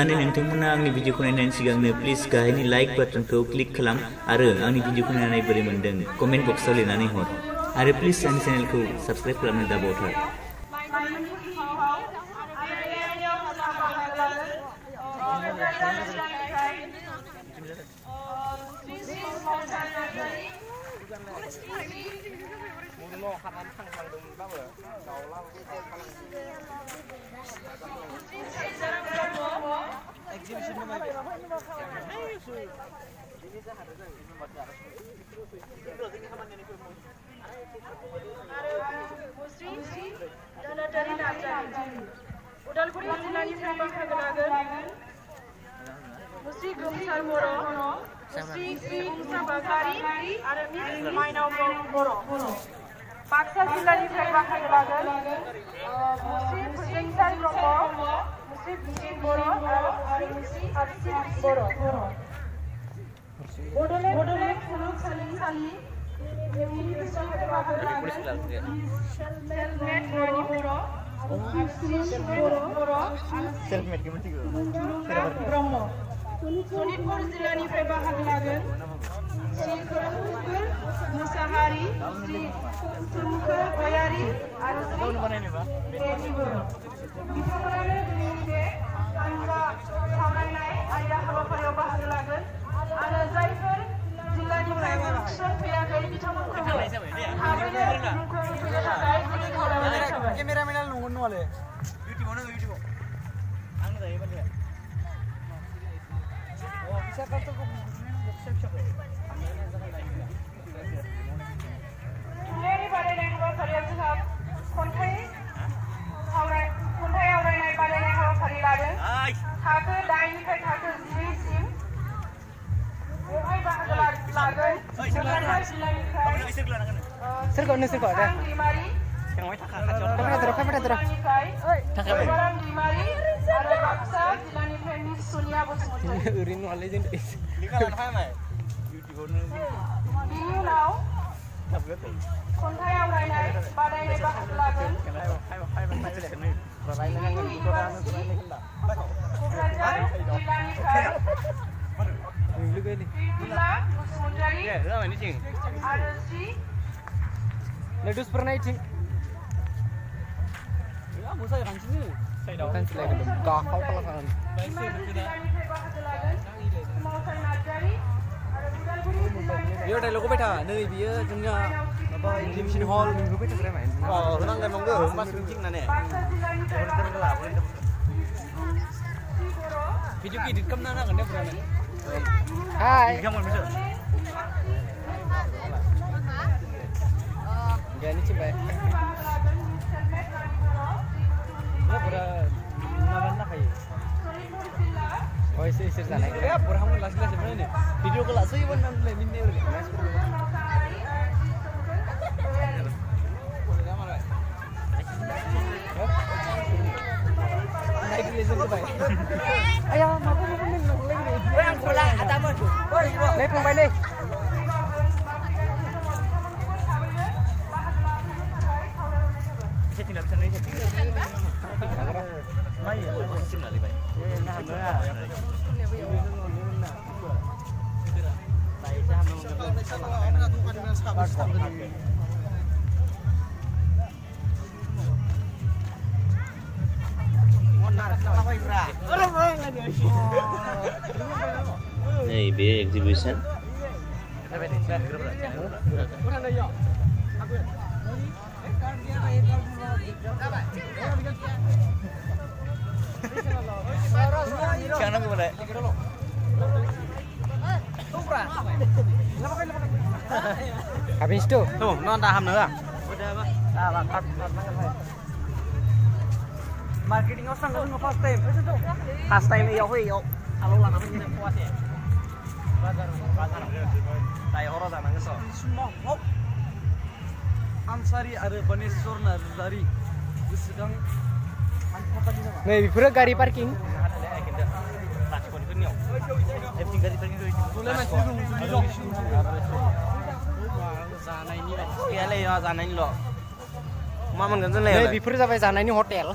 अन्नानै नोंथांमोना आंनि भिडिअखौ नायनायनि सिगांनो प्लिज गाहायनि लाइक बाटनखौ क्लिक खालाम आरो आंनि भिडिअखौ नायनानै बोरै मोनदों कमेन्ट बक्सआव लिरनानै हर आरो प्लिज आंनि चेनेलखौ साबस्क्राइब खालामनो दाबावथार। उदालगुरि जिल्लानिफ्राय बाहागो लागोन मुस्रि गोमसार बर', मुस्रि गंसा बागारि आरो मिस माइनाव बर'। बाक्सा जिल्लानिफ्राय बाहागो लागोन मुस्रि फोजोंसार ब्रह्म, मुस्रि बिजित बर' आरो मुस्रि आबसित बर'। बड'लेण्ड मुलुगसोलोंसालि सेल्फमेड रानि बर', ब्रह्म। सनितपुर जिल्लानिफ्राय बाहागो लागोन श्री खोरोमफुल मुसाहारि, श्री सोमखोर गयारि आरो श्री रेनि बर'। बिथांमोनानो दिनैनि बे हानजा सावरायनाय आयदा हाबाफारियाव बाहागो लागोन आरो जायफोर जिल्लानिफ्राय थिसनफैयाखै बिथांमोनखौ थाबैनो मुंखौ होफैनो थाखाय खावलायनाय थाबाय। केमेरामेना नंगौ नङालै इउटिउबाव आंनो जायो बान्दाया फिसा कालचारखौ थुनलाइयारि बादायनाय हाबाफारियाव जोंहा खन्थाइ आवरायनाय बादायनाय हाबाफारि लादों थाखो 8 निफ्राय थाखो 10सिम। बेवहाय बाहागो लागोन क'क्राझार जिल्लानिफ्राय सोरखौ दे दैमारि, बलराम दैमारि आरो बाक्सा जिल्लानिफ्राय मिस सनिया बसुमतारी। ओरैनो नङालै जों बिनि उनाव खन्थाइ आवरायनाय बादायनाय बाहागो लागोन क'क्राझार जिल्लानिफ्राय बिमला बसुमतारी आरो श्री लेडुसफोर नायथिं मोसायो खानसिनो साइडआव खानसिलायगोन गाखाव खालामखागोन जिल्लानिफ्राय बाहागो लागोन सोमावसार नार्जारि आरो उदालगुरि जिल्लानिफ्राय बियो डायलगखौ बायथा नै बियो जोंनिया माबा एगजिबिसन हल होबाय थाग्रा माय होनांगोन नंगौ होमबासो मिथिंनाने बाक्सा जिल्लानिफ्राय भिडिअ एडिट खालामना होनांगोन दे पुरानो हाय गयानि चिबाय पुरा माबानो नाखायो एसे एसे जानाय पुरा हामो लासै लासै माने भिडिअखौ लासैबो नांलाय Minne ayo mabu min orang bola atamun lấy phòng bay đi Hey, be exhibition. Jangan nunggu pada. Habis itu. Tuh, non taham nữa. Udah, Pak. Nah, cut. Marketing orang kan first time. First time iyo iyo. Kalau lah namanya kuat ya. Bazar. Tai orang sana ngesok. Semua. Ansari ada Baneswar Nazari. Sedang Nih, pura गाड़ी parking. जानायनि ल' मा मोनगोन जोंलाय बेफोर जाबाय जानायनि hotel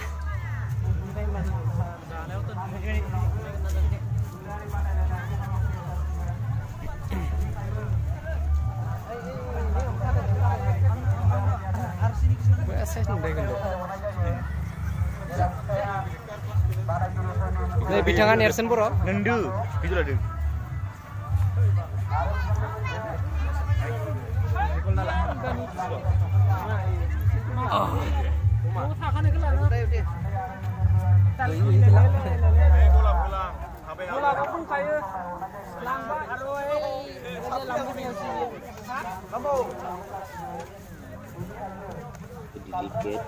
size नुबाय खिन्थु नै बिथाङा नेरसोन बर' नोंदो भिडिअ लादों Dikit.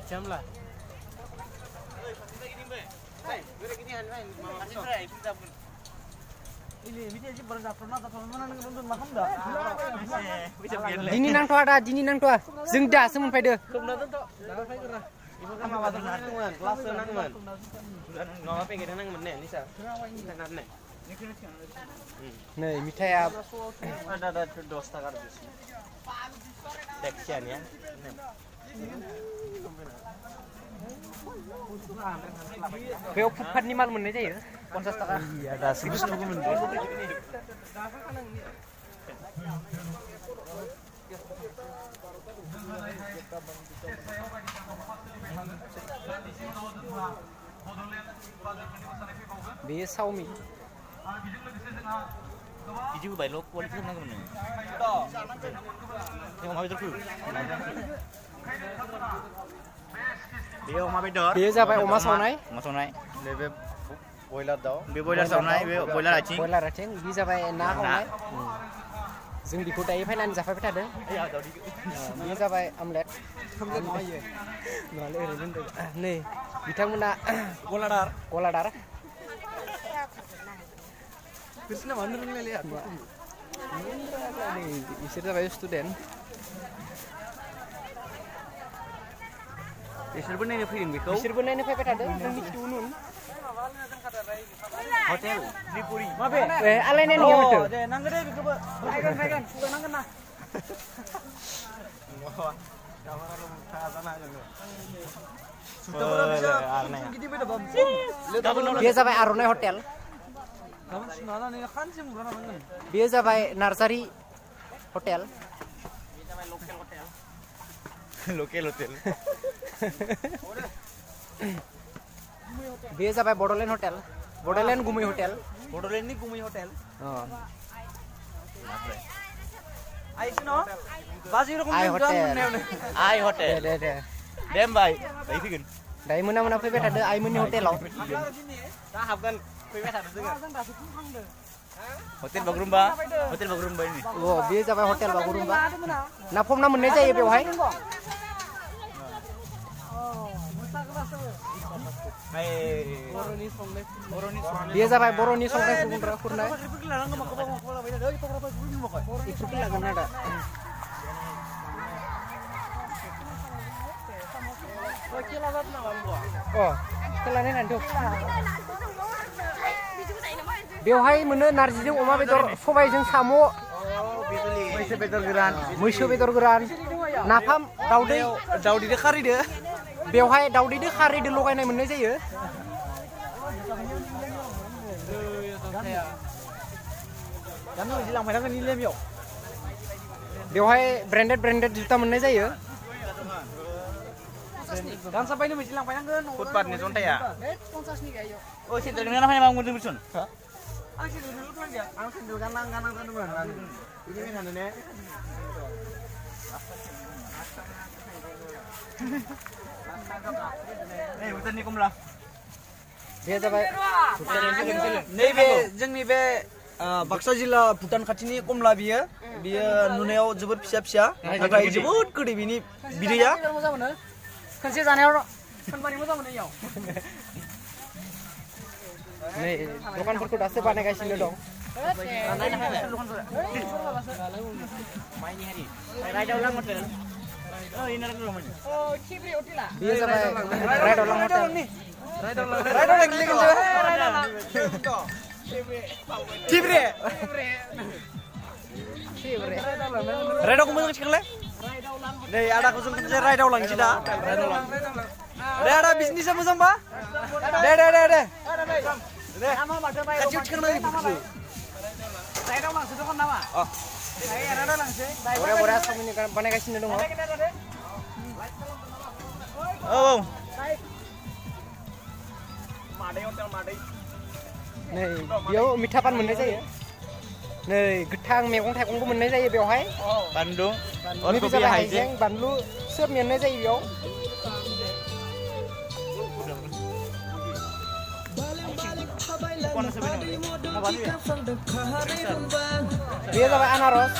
Jamlah. Dini nang tua ada, dini nang tua. जों दासो मोनफैदो. नै मिथाया ada 10 takar di sini. Section ya. Beयाव फुटपाथनि माल मोननाय जायो 50 टाका iya दासिम बुस्थुखौ मोनदों बेयो सावमि Video by lo kualitas nang mana? Yang mau itu Dia oma bedor. बेयो जाबाय अमा सावनाय Oma sawnai. Lebe boiler daw. Be boiler sawnai, be boiler ating. बयलार आथिं बि जाबाय ना हमनाय जों बेखौ दायो फायनानै जाफायबाय थादों Ya, tahu di. बेयो जाबाय आमलेट नङालै ओरैनो होनदों नै बिथांमोना गलादार बिसोरना मानो रोंलायलाय बिसोर जाबाय स्टुडेन्ट बिसोरबो नायनो फैदों बेखौ बिसोरबो नायनो फैबाय थादों जोंनि खिथुउनुन Hotel Tripuri. माबे ए आलायनाय नङा माथो दे नांगो दे बेखौबो फैगोन नांगोन ना बेयो जाबाय आर'नाइ हटेल बेयो जाबाय नार्जारि हटेल Local hotel. बेयो जाबाय बड'लेण्ड हटेल बड'लेण्ड गुमै hotel Bodolen ni Gumi Hotel. आइसो न Bazi rokom आइ हटेल Ai hotel. दे Dem bay. Bayi figin. दायो मोना फैबाय थादो आइमोननि हटेलाव दा हाबगोन फैबाय थादो जोङो Hotel Bagrumba. Hotel Bagrumba ini. अ बेयो जाबाय हटेल बागुरुम्बा नाफाम ना मोननाय जायो बेवहाय बेयो जाबाय बर'नि संनाय खुरनाय इफोरखौ लागोन आदा अ खेला नायनानै बेवहाय मोनो नारजिजों अमा बेदर सबायजों साम' मैसो बेदर गोरान नाफाम दाउदैदो खारैदो बेवहाय दाउदैदो खारैदो लगायनाय मोननाय जायो बेवहाय ब्रेन्डेड जुता मोननाय जायो गामसा बायनो मोनसे लांफानांगोन फुटपाथनि जन्थाया Oh, sentra dengan apa yang mau mundur bersun? आं सेन्देलखौल' गानदिया आं सेन्देल गाननां गानोमोन आं बिदि फैनानै ने Eh, hutan ni kumlah. बे जाबाय नैबे जोंनि बे बाक्सा जिल्ला भुटान खाथिनि कमला बियो नुनायाव जोबोद फिसा फिसा नाथाय जोबोद गोदै बिनि बिदैया खनसे जानायाव खनबानि मोजां मोनो इयाव नै दखानफोरखौ दासो बानायगासिनो दं बियो जाबाय राइडावलां हटेल राइडावलां थिब्रे राइडावखौ मोजां सिखांलाय नै आदाखौ जों खनसे राइडाव लांसै दा दे आदा बिजनेसा मोजांबा दे दे दे दे खाथियाव थिखांनानै बेफोरखौ राइडाव लांसै दखान नामा राइडाव लांसै बरिया बरिया सावमिन बानायगासिनो दङ औ नै बेयाव मिठा पान मोननाय जायो नै गोथां मैगं थाइगंबो मोननाय जायो बेवहाय Bandu, नैबे जाबाय हाइजें बानलु सोब मोननाय जायो बेयाव बेयो जाबाय आनारस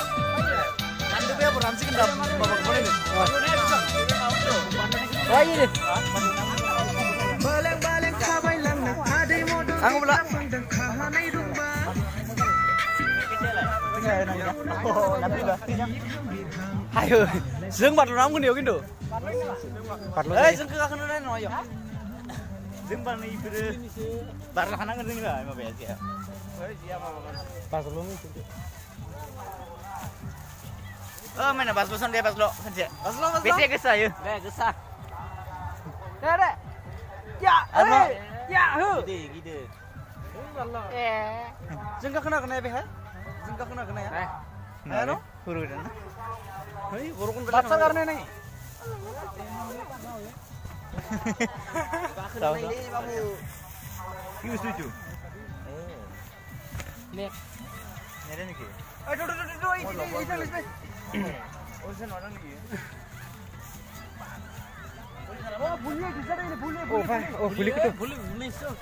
आंबो hayo जों बारल'ना मोनायाव खिन्थु ओइ जों गाखोनो नाय नङा इयाव जों बारनो इफोरो बारनो हानांगोन जोंना माबाया जिया बारल'नो mana baslo son deh baslo kerja Baslo biasanya kesayu deh gesah deh ya ya gitu जों गाखोनो हागोन ना बेहाय जों गाखोनो हागोन ना Ano? Huru dan. Hei, burukun baca karena nih. Tahu ini kamu. Ini setuju. Nih. Ada nih. Aduh, ini. Oh, sana orang lagi. Oh, bully bisa ini bully. Oh, bully itu. Bully so.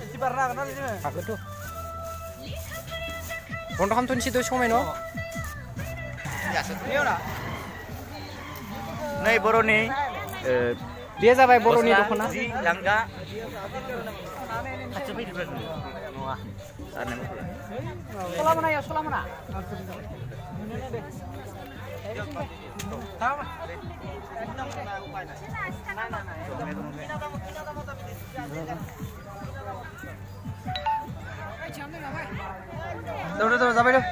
Di barra kenal ini. Aku tuh. Untuk kamu tuh di situ semua no? Ya, setuju lah. Nih Boroni. Dia sampai Boroni dukuna. Di Langga. Kacau di belakang. Wah. Sana mau. Sekolah mana ya? Sekolah mana? Tahu. Udah, sampai deh.